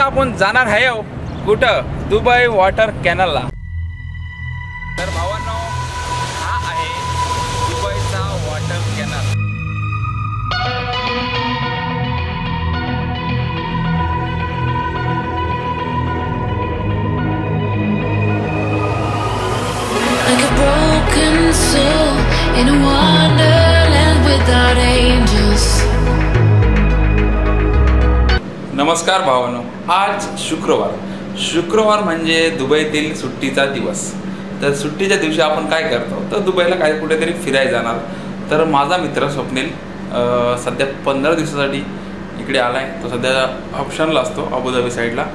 आपण जाणार आहे कुठं? दुबई वॉटर कॅनलला। तर भावांनो, हा आहे दुबईचा water canal. Like a broken soul in a wonderland without angels. नमस्कार भावांनो, आज शुक्रवार म्हणजे दुबईतील सुट्टीचा दिवस। तर सुट्टीच्या दिवशी आपण काय करतो तर दुबईला काय कुठेतरी फिरायला जाणार। तर माझा मित्र स्वप्नील सध्या 15 दिवसासाठी इकडे आलाय। तो सध्या ऑप्शनला असतो अबुधाबी साईडला।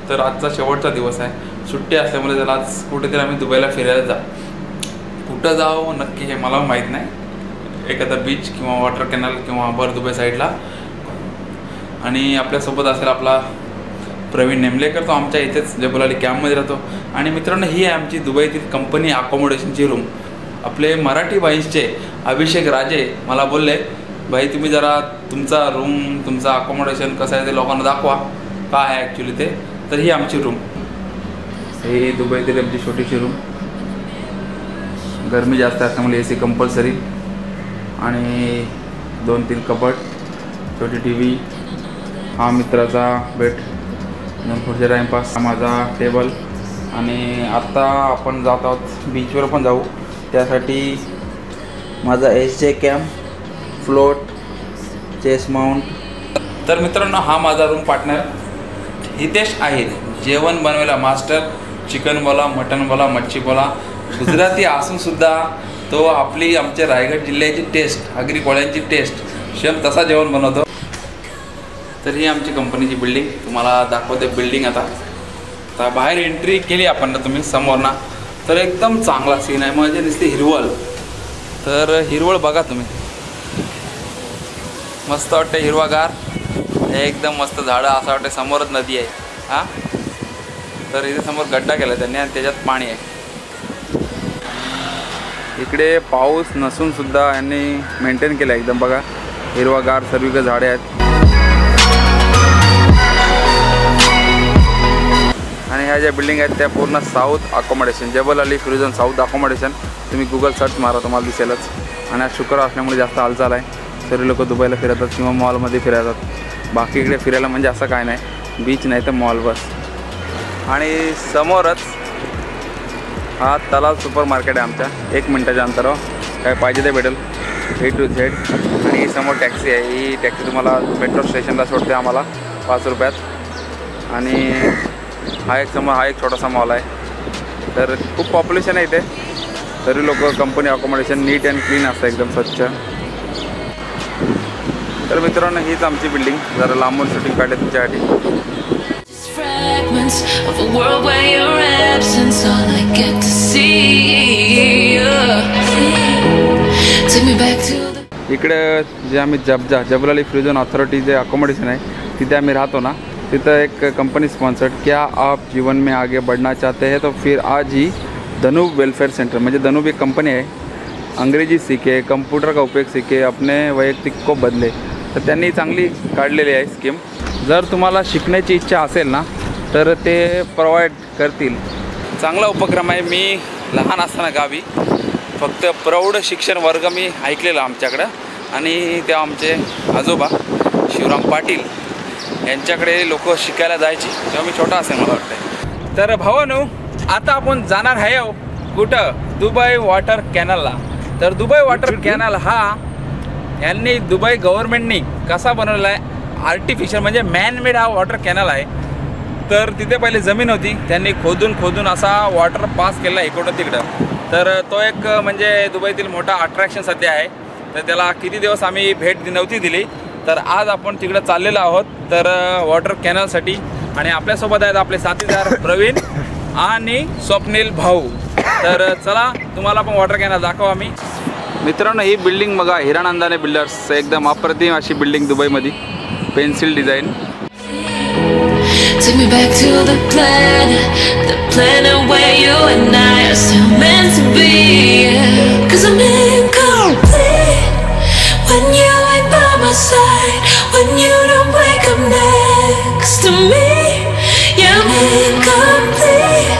तर आजचा शेवटचा दिवस आहे, सुट्टी असल्यामुळे त्याला आज कुठेतरी आम्ही दुबईला फिरायला कुठं जाऊ नक्की हे मला माहीत नाही। एखादा बीच किंवा वॉटर कॅनल किंवा भर दुबई साईडला। आणि आपल्यासोबत असेल आपला प्रवीण नेमलेकर, तो आमच्या इथेच जबलाली कॅम्पमध्ये राहतो। आणि मित्रांनो, ही आहे आमची दुबईतील कंपनी अकोमोडेशनची रूम। आपले मराठी भाईंचे अभिषेक राजे मला बोलले, भाई तुम्ही जरा तुमचा रूम तुमचा अकोमोडेशन कसं आहे ते लोकांना दाखवा, काय आहे ॲक्च्युली ते। तर ही आमची रूम, ही दुबईतील आमची छोटीशी रूम। गरमी जास्त असल्यामुळे AC कंपल्सरी आणि 2-3 कबड, छोटी TV, हा मित्राचा बेड, पुढचे टाईमपास, हा माझा टेबल। आणि आत्ता आपण जात आहोत बीचवर पण जाऊ, त्यासाठी माझा SJ cam, float, chest mount. तर मित्रांनो, हा माझा रूम पार्टनर हितेश आहे। जेवण बनवायला मास्टर, चिकन बोला, मटन बोला, मच्छी बोला, गुजराती असून सुद्धा तो आपली आमच्या रायगड जिल्ह्याची टेस्ट, आगरी कोळ्यांची टेस्ट सेम तसा जेवण बनवतो। तर ही आमची कंपनीची बिल्डिंग तुम्हाला दाखवते। बिल्डिंग आता बाहेर एंट्री केली आपण ना तुम्ही समोर ना, तर एकदम चांगला सीन आहे, म्हणजे नुसती हिरवळ। तर हिरवळ बघा तुम्ही, मस्त वाटते, हिरवागार एकदम मस्त झाडं, असं वाटतं समोरच नदी आहे। हां, तर इथे समोर गड्डा केला त्यांनी आणि त्याच्यात पाणी आहे। इकडे पाऊस नसून सुद्धा यांनी मेंटेन केलं एकदम, बघा हिरवागार सर्वीकडे झाडे आहेत। आणि ह्या ज्या बिल्डिंग आहेत त्या पूर्ण साऊथ अकोमोडेशन, जबलाली फ्युजन साऊथ अकोमोडेशन। तुम्ही गूगल सर्च मारा तुम्हाला दिसेलच। आणि आज शुक्रवार असल्यामुळे जास्त हालचाल आहे, सर्व लोक दुबईला फिरतात किंवा मॉलमध्ये फिरतात। बाकी इकडे फिरायला म्हणजे असं काय नाही, बीच नाही तर मॉल बस। आणि समोरच हा तलाव सुपर मार्केट आहे आमच्या, 1 मिनिटाच्या अंतरावर, काय पाहिजे ते भेटेल A to Z। आणि ही समोर टॅक्सी आहे, ही टॅक्सी तुम्हाला मेट्रो स्टेशनला सोडते आम्हाला 5 रुपयात। आणि हा एक छोटासा मॉल आहे। तर खूप पॉप्युलेशन आहे इथे, तरी लोक company accommodation neat and clean असतं, एकदम स्वच्छ। तर मित्रांनो, हीच आमची बिल्डिंग, जरा लांबून शूटिंग काढले तुमच्यासाठी। Fragments of a world where your absence all I get to see. Take me back to the इकडे जे आम्ही जबलाली फ्युजन अथॉरिटी जे अकोमोडेशन आहे तिथे आम्ही राहतो ना, तिथं एक कंपनी स्पॉन्सर्ड, क्या आप जीवन में आगे बढ़ना चाहते हैं तो फिर आज ही धनूब वेलफेयर सेंटर, म्हणजे धनूब एक कंपनी आहे, अंग्रेजी सीखे, कंप्यूटर का उपयोग सीखे, अपने वैयक्तिक को बदले। तर त्यांनी चांगली काढलेली आहे स्कीम। जर तुम्हाला शिकण्याची इच्छा असेल ना तर ते प्रोव्हाइड करतील, चांगला उपक्रम आहे। मी लहान असताना गावी फक्त प्रौढ शिक्षण वर्ग मी ऐकलेला आमच्याकडं, आणि तेव्हा आमचे आजोबा शिवराम पाटील यांच्याकडे लोक शिकायला जायची, तेव्हा मी छोटा असेल मला वाटतं। तर भावांनो, आता आपण जाणार आहे कुठं? दुबई वॉटर कॅनलला। तर दुबई वॉटर कॅनल हा यांनी दुबई गव्हर्नमेंटनी कसा बनवलेला आहे, आर्टिफिशियल म्हणजे मॅनमेड हा वॉटर कॅनल आहे। तर तिथे पहिले जमीन होती, त्यांनी खोदून असा वॉटर पास केला इकडं तिकडं। तर तो एक म्हणजे दुबईतील मोठा अट्रॅक्शन सध्या आहे। तर त्याला किती दिवस आम्ही भेट नव्हती दिली, तर आज आपण तिकडं चाललेलो आहोत तर वॉटर कॅनलसाठी। आणि आपल्यासोबत आहेत आपले साथीदार प्रवीण आणि स्वप्नील भाऊ। तर चला तुम्हाला पण वॉटर कॅनल दाखवू आम्ही। मित्रांनो, ही बिल्डिंग बघा, हिरानंदाने बिल्डर्स, एकदम अप्रतिम अशी बिल्डिंग दुबईमध्ये, pencil design. take me back to the planet where you and I are still meant to be. 'Cause I'm incomplete when you ain't by my side, when you don't wake up next to me. You're incomplete.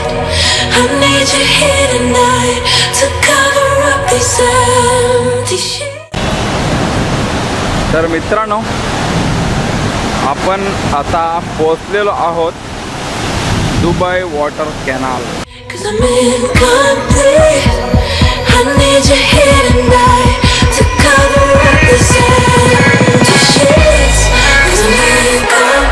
I need you here tonight to cover up these empty sheets. तर मित्रांनो, आपण आता पोहोचलेलो आहोत Dubai water canal. 'Cause I'm incomplete. I need you here tonight to cover up these empty sheets. 'Cause I'm incomplete.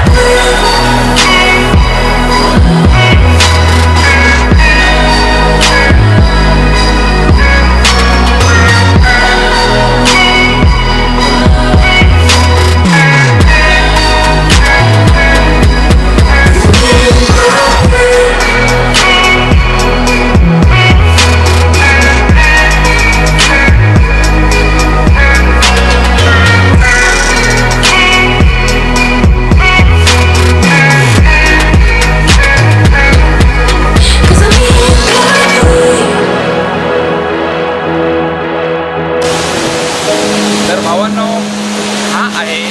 तर भावांनो, हा आहे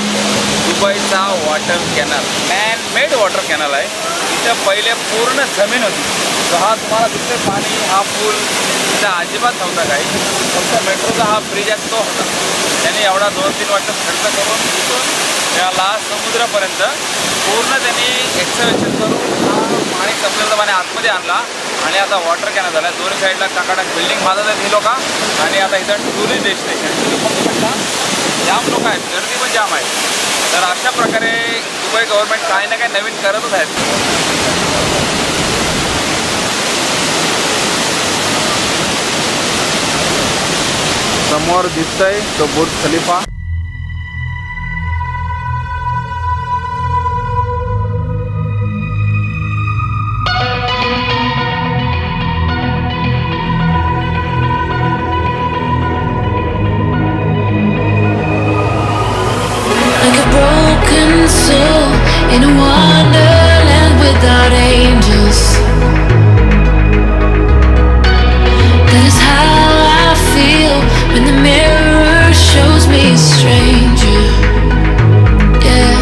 दुबईचा water canal. Man made water canal आहे. इथं पहिले पूर्ण जमीन होती. तर हा तुम्हाला दिसतोय पाणी, हा पूल इथं अजिबात नव्हता काही. फक्त मेट्रोचा हा ब्रिज आहे तो होता. त्याने एवढा 2-3 वर्ष खर्च करून तिथून या लास्ट समुद्रापर्यंत पूर्ण त्यांनी एक्सकॅव्हेशन करून हा पाणी संपलेलं पाणी आतमध्ये आणला आणि आता वॉटर कॅनल झाला. दोन्ही साईडला टाकाटाक बिल्डिंग बांधत आहेत ही लोक. आणि आता इथं टुरिस्ट डेस्टिनेशन तुम्ही बघू शकता, जाम लोक आहेत, गर्दी पण जाम आहे. तर अशा प्रकारे दुबई गव्हर्नमेंट काही ना काही नवीन करतच आहेत. समोर दिसतंय तो बुर्ज Khalifa. Like a broken soul in a wonderland without angels. That is how I feel when the mirror shows me a stranger. Yeah.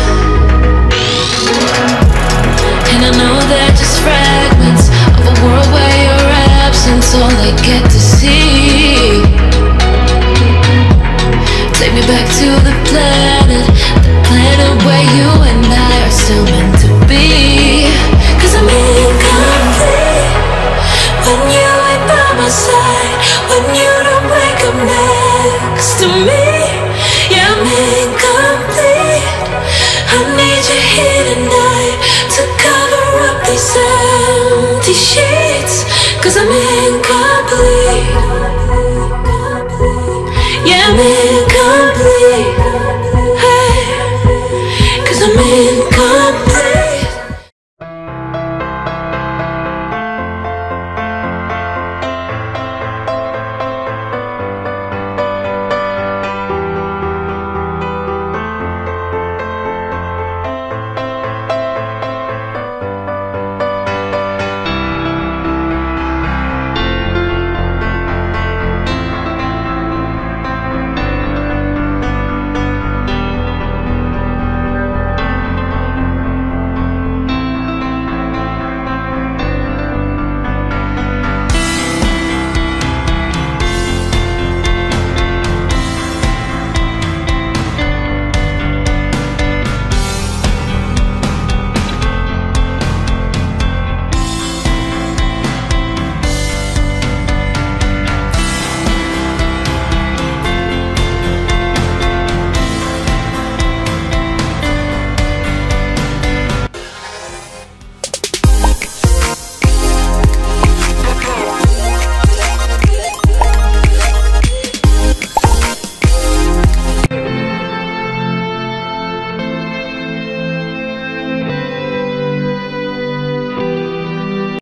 And I know they're just fragments of a world where your absence all I get to see. Take me back